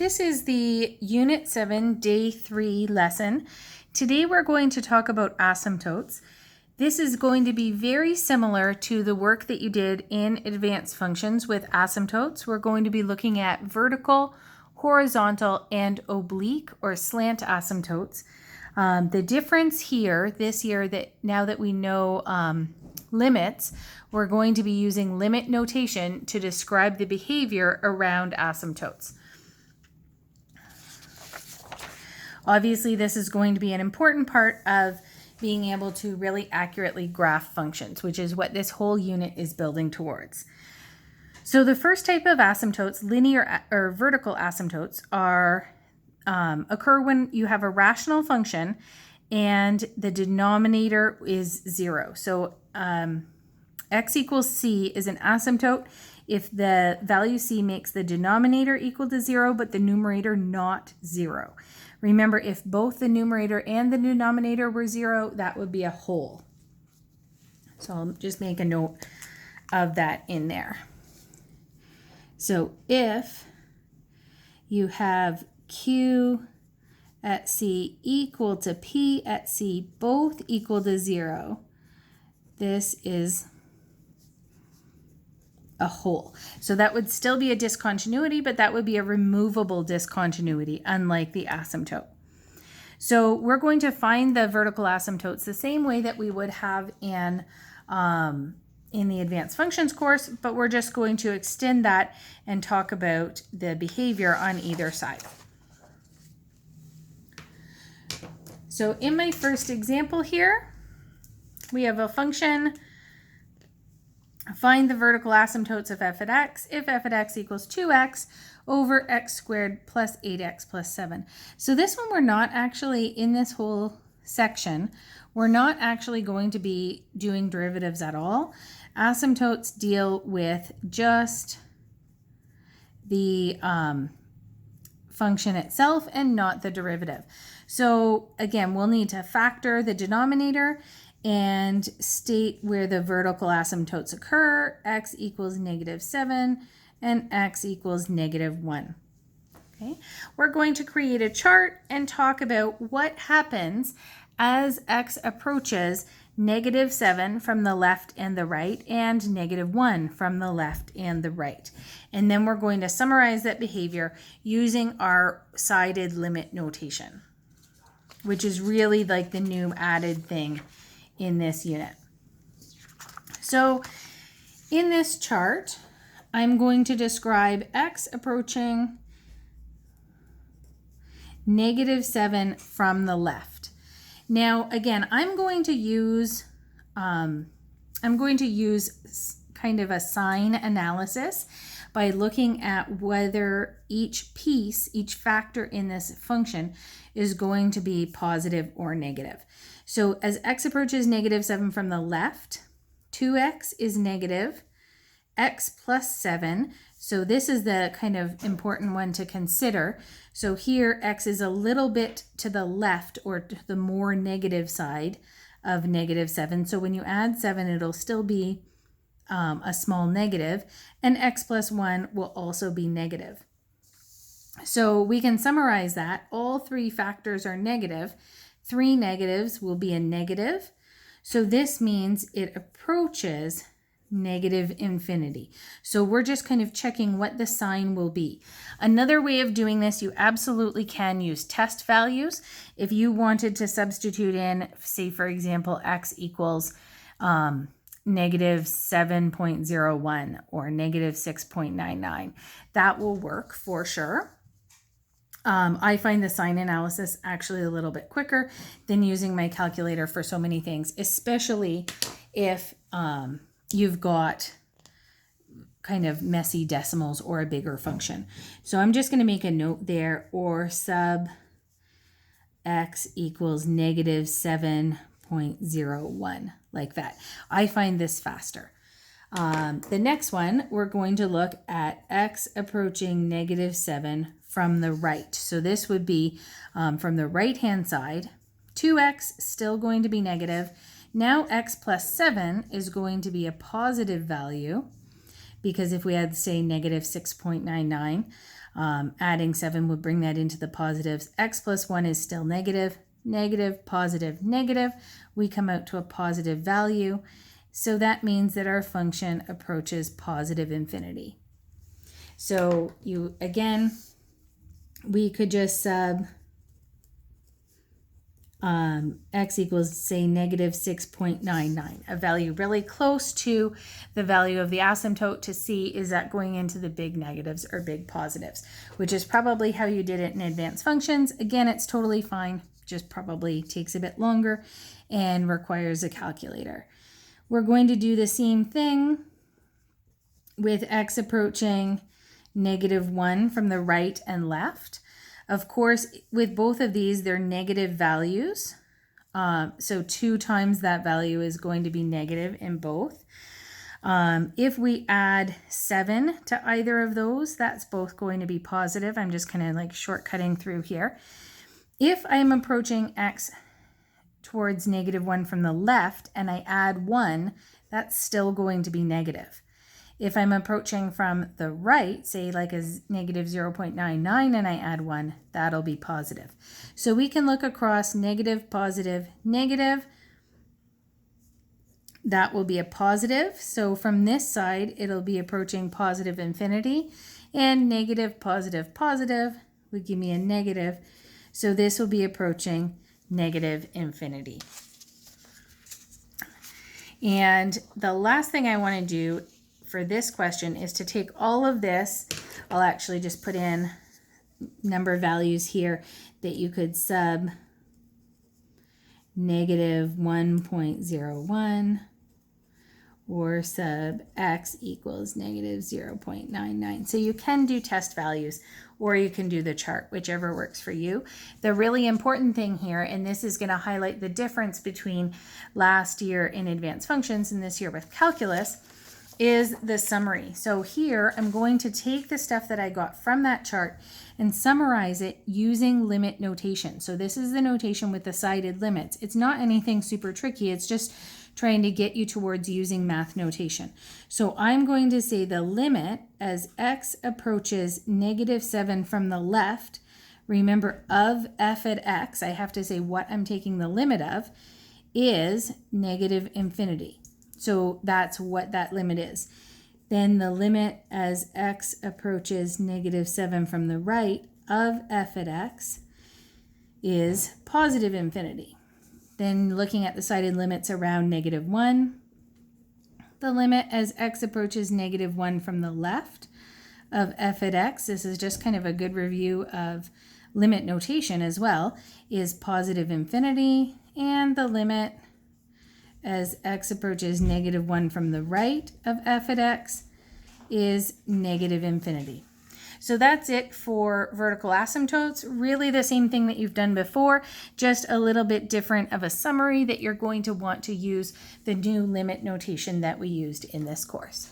This is the Unit 7 Day 3 lesson. Today we're going to talk about asymptotes. This is going to be very similar to the work that you did in advanced functions with asymptotes. We're going to be looking at vertical, horizontal, and oblique or slant asymptotes. The difference here this year, that now that we know limits, we're going to be using limit notation to describe the behavior around asymptotes. Obviously, this is going to be an important part of being able to really accurately graph functions, which is what this whole unit is building towards. So the first type of asymptotes, linear or vertical asymptotes, occur when you have a rational function and the denominator is 0. So x equals c is an asymptote if the value c makes the denominator equal to 0, but the numerator not 0. Remember, if both the numerator and the denominator were 0, that would be a whole. So I'll just make a note of that in there. So if you have q at c equal to p at c both equal to 0, this is a whole. So that would still be a discontinuity, but that would be a removable discontinuity, unlike the asymptote. So we're going to find the vertical asymptotes the same way that we would have in the advanced functions course, but we're just going to extend that and talk about the behavior on either side. So in my first example here, we have a function. Find the vertical asymptotes of f at x if f at x equals 2x over x squared plus 8x plus 7. So this one, we're not actually, in this whole section, we're not actually going to be doing derivatives at all. Asymptotes deal with just the function itself and not the derivative. So again, we'll need to factor the denominator and state where the vertical asymptotes occur. X equals -7 and x equals -1. Okay, we're going to create a chart and talk about what happens as x approaches -7 from the left and the right and -1 from the left and the right. And then we're going to summarize that behavior using our sided limit notation, which is really like the new added thing in this unit. So in this chart, I'm going to describe x approaching -7 from the left. Now, again, I'm going to use kind of a sign analysis by looking at whether each piece, each factor in this function is going to be positive or negative. So as x approaches -7 from the left, 2x is negative, x plus 7. So this is the kind of important one to consider. So here x is a little bit to the left or to the more negative side of -7. So when you add 7, it'll still be a small negative, and x plus 1 will also be negative. So we can summarize that. All three factors are negative. 3 negatives will be a negative. So this means it approaches -infinity. So we're just kind of checking what the sign will be. Another way of doing this, you absolutely can use test values. If you wanted to substitute in, say, for example, x equals -7.01 or -6.99, that will work for sure. I find the sign analysis actually a little bit quicker than using my calculator for so many things, especially if you've got kind of messy decimals or a bigger function. So I'm just going to make a note there, or sub x equals -7.01, like that. I find this faster. The next one, we're going to look at x approaching -7 from the right. So this would be from the right-hand side. 2x still going to be negative. Now x plus 7 is going to be a positive value because if we had, say, negative 6.99, adding 7 would bring that into the positives. X plus 1 is still negative, negative, positive, negative. We come out to a positive value. So that means that our function approaches positive infinity. So we could just sub x equals, say, negative 6.99, a value really close to the value of the asymptote, to see is that going into the big negatives or big positives, which is probably how you did it in advanced functions. Again, it's totally fine, just probably takes a bit longer and requires a calculator. We're going to do the same thing with x approaching negative 1 from the right and left. Of course, with both of these, they're negative values. So 2 times that value is going to be negative in both. If we add 7 to either of those, that's both going to be positive. I'm just kind of like shortcutting through here. If I'm approaching x towards negative 1 from the left and I add 1, that's still going to be negative. If I'm approaching from the right, say like a negative 0.99, and I add 1, that'll be positive. So we can look across negative, positive, negative. That will be a positive. So from this side, it'll be approaching positive infinity. And negative, positive, positive would give me a negative. So this will be approaching negative infinity. And the last thing I want to do for this question is to take all of this. I'll actually just put in number values here that you could sub negative 1.01 or sub x equals negative 0.99. So you can do test values or you can do the chart, whichever works for you. The really important thing here, and this is going to highlight the difference between last year in advanced functions and this year with calculus, is the summary. So here I'm going to take the stuff that I got from that chart and summarize it using limit notation. So this is the notation with the sided limits. It's not anything super tricky. It's just trying to get you towards using math notation. So I'm going to say the limit as x approaches negative 7 from the left, remember of f at x, I have to say what I'm taking the limit of, is negative infinity. So that's what that limit is. Then the limit as x approaches negative 7 from the right of f at x is positive infinity. Then looking at the sided limits around negative 1, the limit as x approaches negative 1 from the left of f at x, this is just kind of a good review of limit notation as well, is positive infinity, and the limit as x approaches negative 1 from the right of f at x is negative infinity. So that's it for vertical asymptotes. Really the same thing that you've done before, just a little bit different of a summary that you're going to want to use the new limit notation that we used in this course.